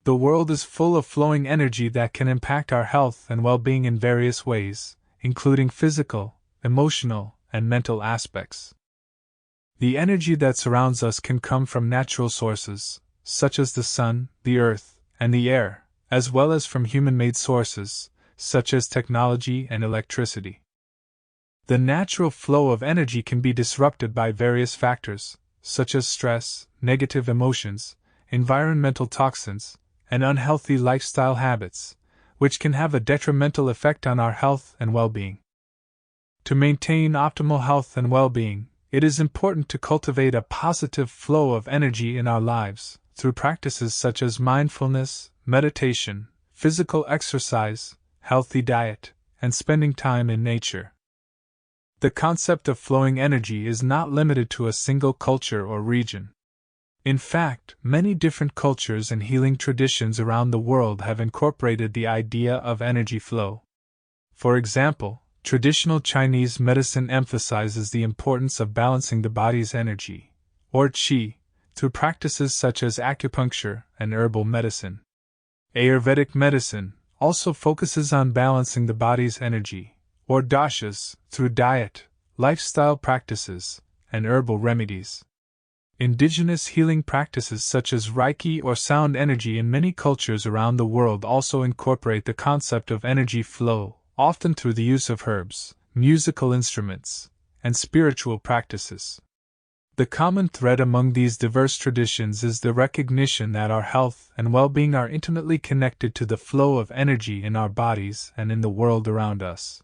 The world is full of flowing energy that can impact our health and well-being in various ways, including physical, emotional, and mental aspects. The energy that surrounds us can come from natural sources, such as the sun, the earth, and the air, as well as from human-made sources, such as technology and electricity. The natural flow of energy can be disrupted by various factors, such as stress, negative emotions, environmental toxins, and unhealthy lifestyle habits, which can have a detrimental effect on our health and well-being. To maintain optimal health and well-being, it is important to cultivate a positive flow of energy in our lives through practices such as mindfulness, meditation, physical exercise, healthy diet, and spending time in nature. The concept of flowing energy is not limited to a single culture or region. In fact, many different cultures and healing traditions around the world have incorporated the idea of energy flow. For example, traditional Chinese medicine emphasizes the importance of balancing the body's energy, or qi, through practices such as acupuncture and herbal medicine. Ayurvedic medicine also focuses on balancing the body's energy, or dashas, through diet, lifestyle practices, and herbal remedies. Indigenous healing practices such as Reiki or sound energy in many cultures around the world also incorporate the concept of energy flow, often through the use of herbs, musical instruments, and spiritual practices. The common thread among these diverse traditions is the recognition that our health and well-being are intimately connected to the flow of energy in our bodies and in the world around us.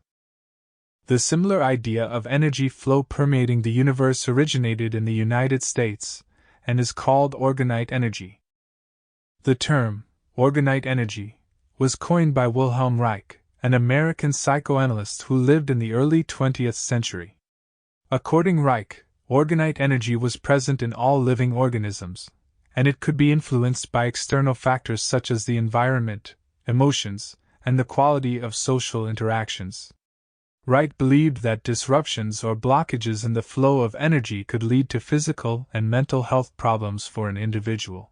The similar idea of energy flow permeating the universe originated in the United States and is called orgonite energy. The term, orgonite energy, was coined by Wilhelm Reich, an American psychoanalyst who lived in the early 20th century. According Reich, orgonite energy was present in all living organisms, and it could be influenced by external factors such as the environment, emotions, and the quality of social interactions. Reich believed that disruptions or blockages in the flow of energy could lead to physical and mental health problems for an individual.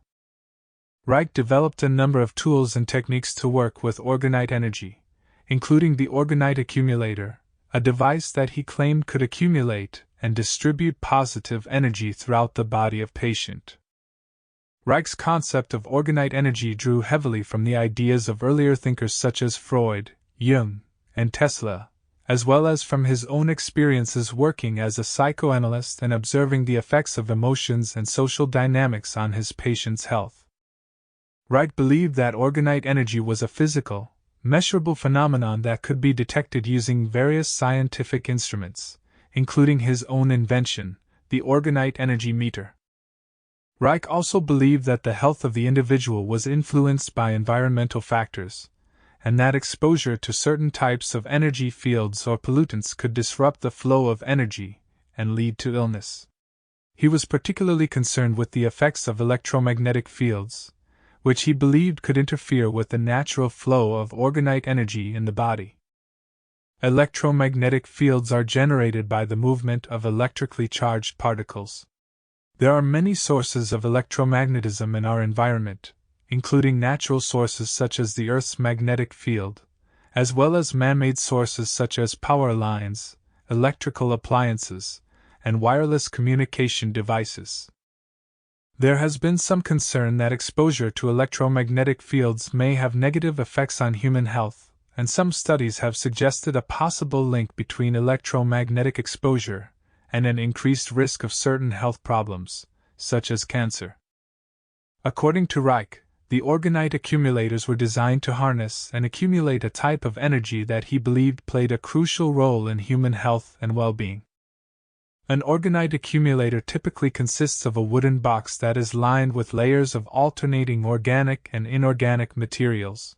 Reich developed a number of tools and techniques to work with orgonite energy, including the Orgone Accumulator, a device that he claimed could accumulate and distribute positive energy throughout the body of patient. Reich's concept of orgonite energy drew heavily from the ideas of earlier thinkers such as Freud, Jung, and Tesla, as well as from his own experiences working as a psychoanalyst and observing the effects of emotions and social dynamics on his patients' health. Reich believed that orgonite energy was a physical, measurable phenomenon that could be detected using various scientific instruments, including his own invention, the orgonite energy meter. Reich also believed that the health of the individual was influenced by environmental factors, and that exposure to certain types of energy fields or pollutants could disrupt the flow of energy and lead to illness. He was particularly concerned with the effects of electromagnetic fields, which he believed could interfere with the natural flow of orgonite energy in the body. Electromagnetic fields are generated by the movement of electrically charged particles. There are many sources of electromagnetism in our environment, including natural sources such as the Earth's magnetic field, as well as man-made sources such as power lines, electrical appliances, and wireless communication devices. There has been some concern that exposure to electromagnetic fields may have negative effects on human health, and some studies have suggested a possible link between electromagnetic exposure and an increased risk of certain health problems, such as cancer. According to Reich, the orgonite accumulators were designed to harness and accumulate a type of energy that he believed played a crucial role in human health and well-being. An orgonite accumulator typically consists of a wooden box that is lined with layers of alternating organic and inorganic materials.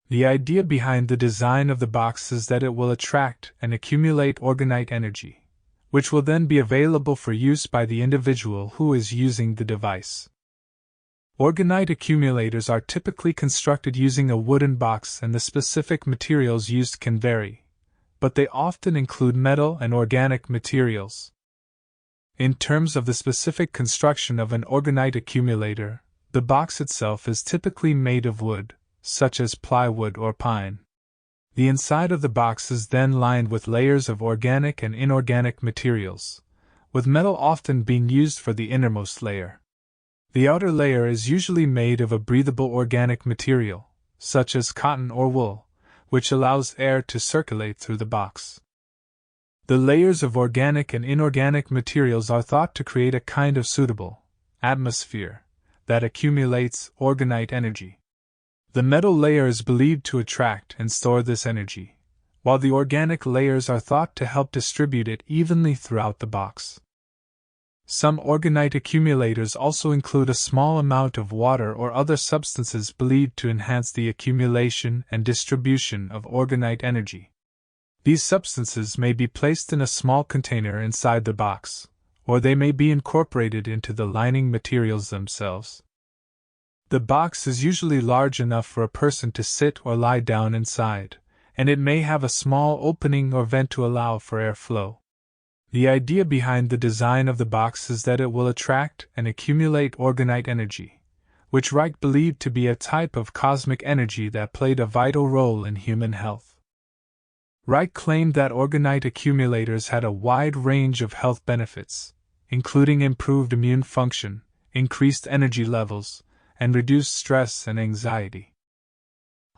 The idea behind the design of the box is that it will attract and accumulate orgonite energy, which will then be available for use by the individual who is using the device. Orgonite accumulators are typically constructed using a wooden box, and the specific materials used can vary, but they often include metal and organic materials. In terms of the specific construction of an orgonite accumulator, The box itself is typically made of wood, such as plywood or pine. The inside of the box is then lined with layers of organic and inorganic materials, with metal often being used for the innermost layer. The outer layer is usually made of a breathable organic material, such as cotton or wool, which allows air to circulate through the box. The layers of organic and inorganic materials are thought to create a kind of suitable atmosphere that accumulates orgonite energy. The metal layer is believed to attract and store this energy, while the organic layers are thought to help distribute it evenly throughout the box. Some orgonite accumulators also include a small amount of water or other substances believed to enhance the accumulation and distribution of orgonite energy. These substances may be placed in a small container inside the box, or they may be incorporated into the lining materials themselves. The box is usually large enough for a person to sit or lie down inside, and it may have a small opening or vent to allow for airflow. The idea behind the design of the box is that it will attract and accumulate orgonite energy, which Reich believed to be a type of cosmic energy that played a vital role in human health. Reich claimed that orgonite accumulators had a wide range of health benefits, including improved immune function, increased energy levels, and reduced stress and anxiety.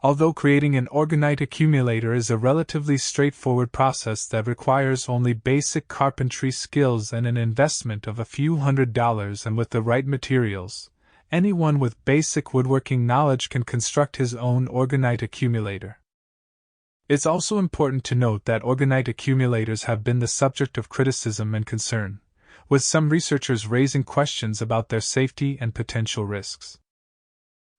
Although creating an orgonite accumulator is a relatively straightforward process that requires only basic carpentry skills and an investment of a few $100s, and with the right materials, anyone with basic woodworking knowledge can construct his own orgonite accumulator. It's also important to note that orgonite accumulators have been the subject of criticism and concern, with some researchers raising questions about their safety and potential risks.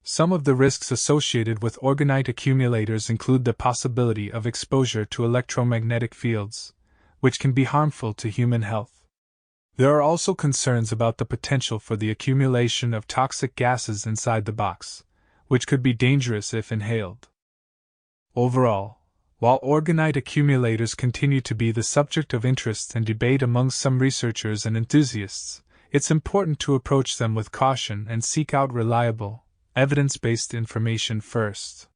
Some of the risks associated with orgonite accumulators include the possibility of exposure to electromagnetic fields, which can be harmful to human health. There are also concerns about the potential for the accumulation of toxic gases inside the box, which could be dangerous if inhaled. Overall, while orgonite accumulators continue to be the subject of interest and debate among some researchers and enthusiasts, it's important to approach them with caution and seek out reliable, evidence-based information first.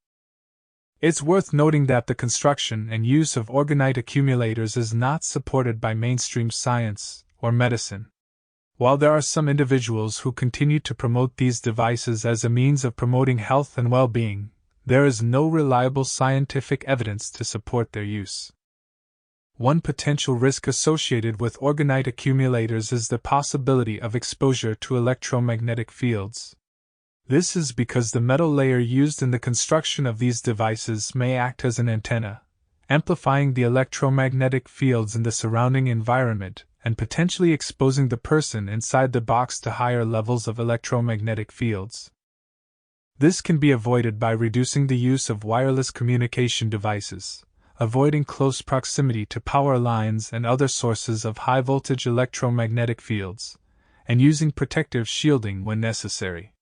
It's worth noting that the construction and use of orgonite accumulators is not supported by mainstream science or medicine. While there are some individuals who continue to promote these devices as a means of promoting health and well-being, there is no reliable scientific evidence to support their use. One potential risk associated with orgonite accumulators is the possibility of exposure to electromagnetic fields. This is because the metal layer used in the construction of these devices may act as an antenna, amplifying the electromagnetic fields in the surrounding environment and potentially exposing the person inside the box to higher levels of electromagnetic fields. This can be avoided by reducing the use of wireless communication devices, avoiding close proximity to power lines and other sources of high-voltage electromagnetic fields, and using protective shielding when necessary.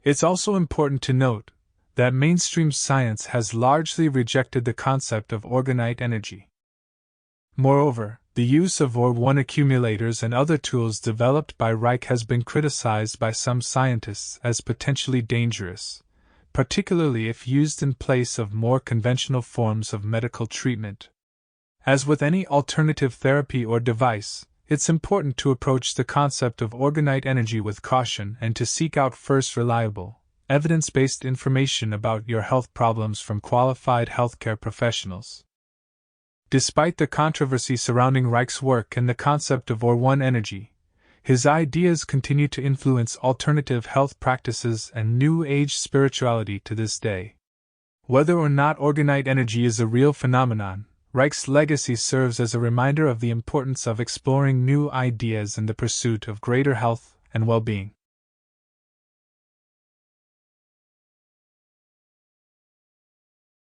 It's also important to note that mainstream science has largely rejected the concept of orgonite energy. Moreover, the use of Orgone accumulators and other tools developed by Reich has been criticized by some scientists as potentially dangerous, particularly if used in place of more conventional forms of medical treatment. As with any alternative therapy or device, it's important to approach the concept of orgonite energy with caution and to seek out first reliable, evidence-based information about your health problems from qualified healthcare professionals. Despite the controversy surrounding Reich's work and the concept of Orgone energy, his ideas continue to influence alternative health practices and New Age spirituality to this day. Whether or not orgonite energy is a real phenomenon, Reich's legacy serves as a reminder of the importance of exploring new ideas in the pursuit of greater health and well-being.